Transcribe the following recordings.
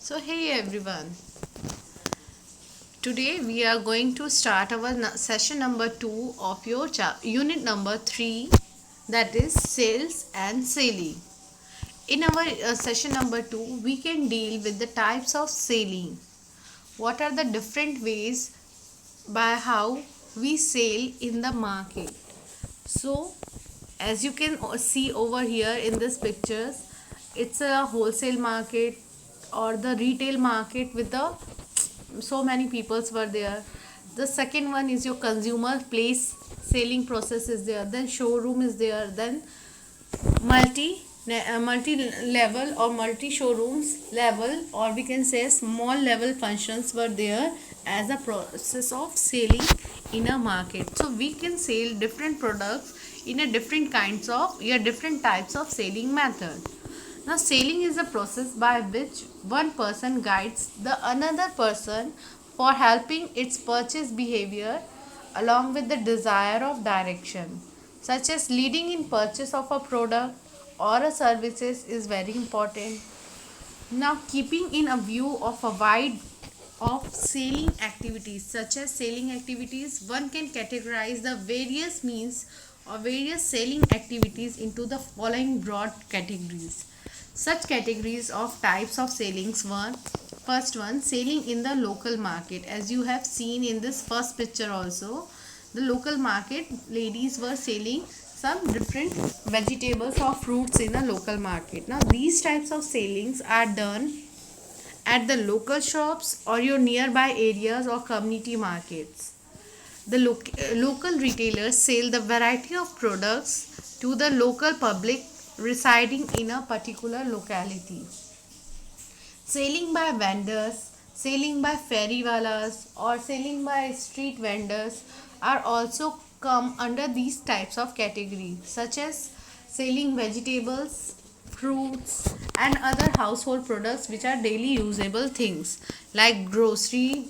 So hey everyone, today we are going to start our session number 2 of your unit number 3, that is sales and selling. In our session number 2 we can deal with the types of selling. What are the different ways by how we sell in the market? So as you can see over here in this pictures, it's a wholesale market or the retail market with the so many peoples were there. The second one is your consumer place selling process is there, then showroom is there, then multi level or multi showrooms level, or we can say small level functions were there as a process of selling in a market. So we can sell different products in a different kinds of different types of selling method. Now selling is a process by which one person guides the another person for helping its purchase behavior along with the desire of direction, such as leading in purchase of a product or a services is very important. Now keeping in a view of a wide of selling activities, such as selling activities, one can categorize the various means or various selling activities into the following broad categories. Such categories of types of sellings were: first one, selling in the local market. As you have seen in this first picture also, the local market ladies were selling some different vegetables or fruits in a local market. Now these types of sellings are done at the local shops or your nearby areas or community markets. The local retailers sell the variety of products to the local public residing in a particular locality. Selling by vendors, selling by ferrywalas, or selling by street vendors are also come under these types of categories, such as selling vegetables, fruits, and other household products which are daily usable things like grocery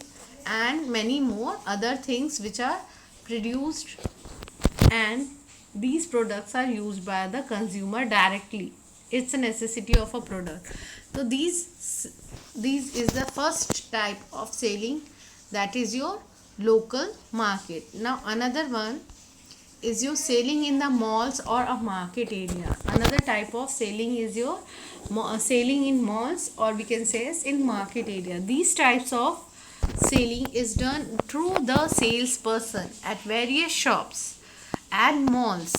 and many more other things which are produced, and these products are used by the consumer directly. It's a necessity of a product. So these is the first type of selling, that is your local market. Now another one is your selling in the malls or a market area. Another type of selling is your selling in malls, or we can say is in market area. These types of selling is done through the salesperson at various shops and malls.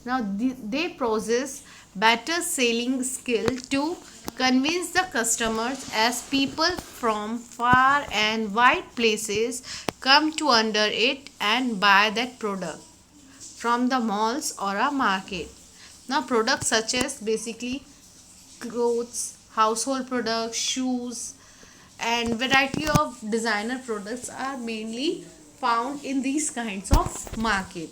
Now they possess better selling skill to convince the customers, as people from far and wide places come to under it and buy that product from the malls or a market. Now products such as basically clothes, household products, shoes, and variety of designer products are mainly found in these kinds of market.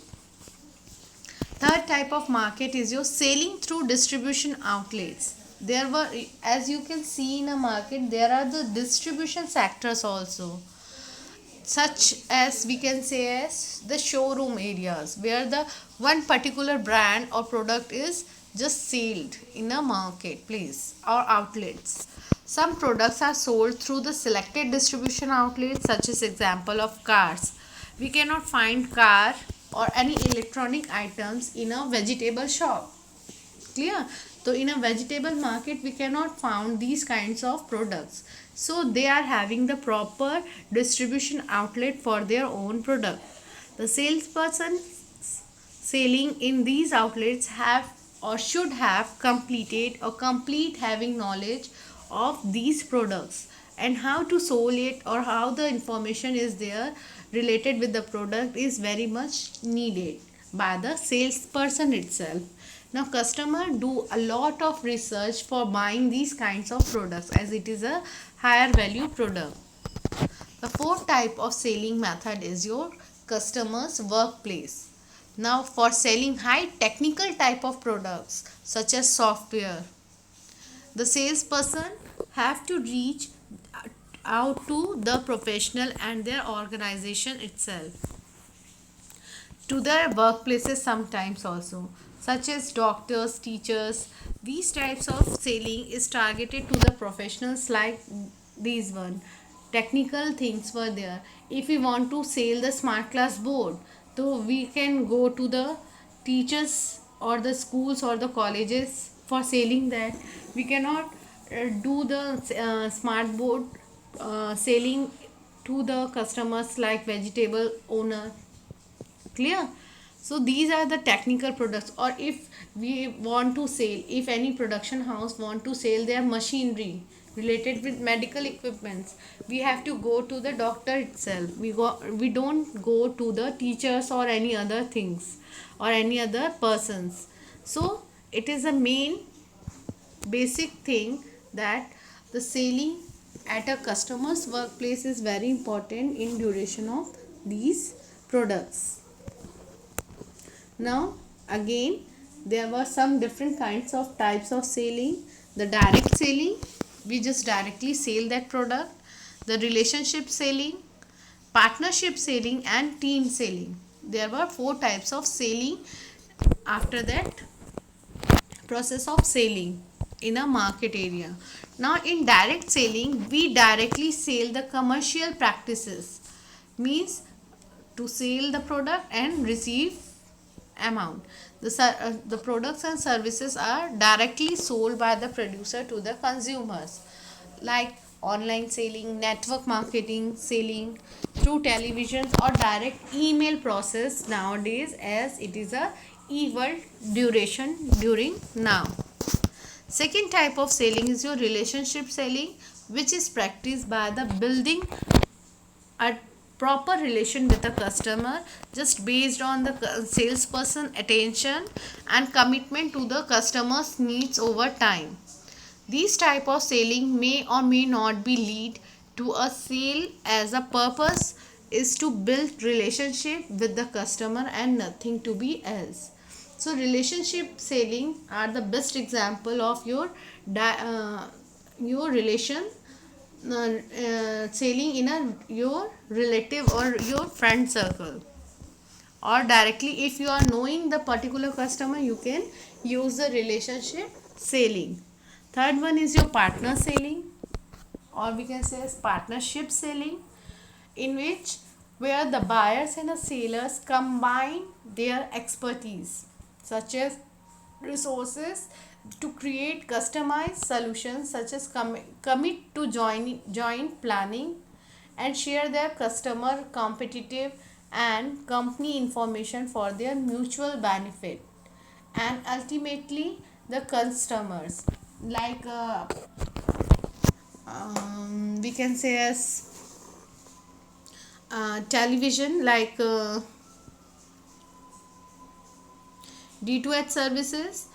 Third type of market is your selling through distribution outlets. There were, as you can see in a market, there are the distribution sectors also, such as we can say as the showroom areas where the one particular brand or product is just sold in a marketplace or outlets. Some products are sold through the selected distribution outlets, such as example of cars. We cannot find car or any electronic items in a vegetable shop. Clear? So in a vegetable market we cannot found these kinds of products, so they are having the proper distribution outlet for their own product. The salesperson selling in these outlets have or should have completed or complete having knowledge of these products and how to sell it, or how the information is there related with the product is very much needed by the salesperson itself. Now customer do a lot of research for buying these kinds of products, as it is a higher value product. The fourth type of selling method is your customer's workplace. Now for selling high technical type of products such as software, the salesperson have to reach out to the professional and their organization itself, to their workplaces sometimes also. such as doctors, teachers. These types of selling is targeted to the professionals like these one. Technical things were there. If we want to sell the smart class board, so we can go to the teachers or the schools or the colleges for selling that. We cannot do the smart board selling to the customers like vegetable owner. Clear? So these are the technical products. Or if we want to sell, if any production house want to sell their machinery related with medical equipments, we have to go to the doctor itself. We don't go to the teachers or any other things or any other persons. So it is a main basic thing that the selling at a customer's workplace is very important in duration of these products. Now again, there were some different kinds of types of selling. The direct selling, we just directly sell that product. The relationship selling, partnership selling, and team selling. There were 4 types of selling after that process of selling in a market area. Now in direct selling, we directly sell the commercial practices, means to sell the product and receive amount. The products and services are directly sold by the producer to the consumers, like online selling, network marketing, selling through television or direct email process nowadays, as it is a e-world duration during now. Second type of selling is your relationship selling, which is practiced by the building a proper relation with the customer just based on the salesperson attention and commitment to the customer's needs over time. These type of selling may or may not be lead to a sale, as a purpose is to build relationship with the customer and nothing to be else. So relationship selling are the best example of your relation selling in your relative or your friend circle, or directly if you are knowing the particular customer, you can use the relationship selling. Third one is your partner selling, or we can say as partnership selling, in which where the buyers and the sellers combine their expertise such as resources to create customized solutions, such as commit to joint planning and share their customer competitive and company information for their mutual benefit, and ultimately the customers, like we can say as television, like D2H services,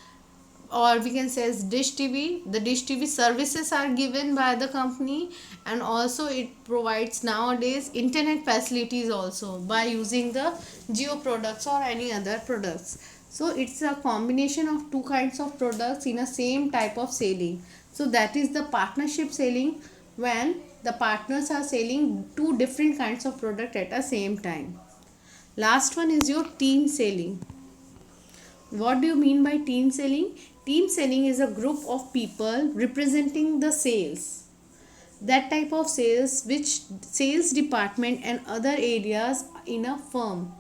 or we can say as dish TV. The dish TV services are given by the company, and also it provides nowadays internet facilities also by using the Jio products or any other products. So it's a combination of 2 kinds of products in a same type of selling. So that is the partnership selling, when the partners are selling 2 different kinds of product at the same time. Last one is your team selling. What do you mean by team selling? Team selling is a group of people representing the sales. That type of sales which sales department and other areas in a firm.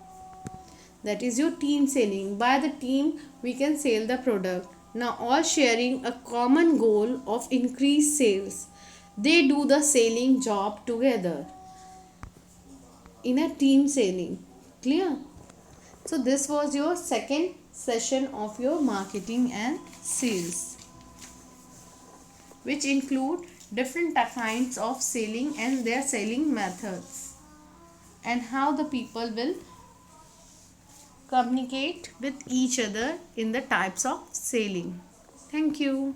That is your team selling. By the team, we can sell the product. Now all sharing a common goal of increased sales. They do the selling job together in a team selling. Clear? So this was your second session of your marketing and sales, which include different kinds of selling and their selling methods, and how the people will communicate with each other in the types of selling. Thank you.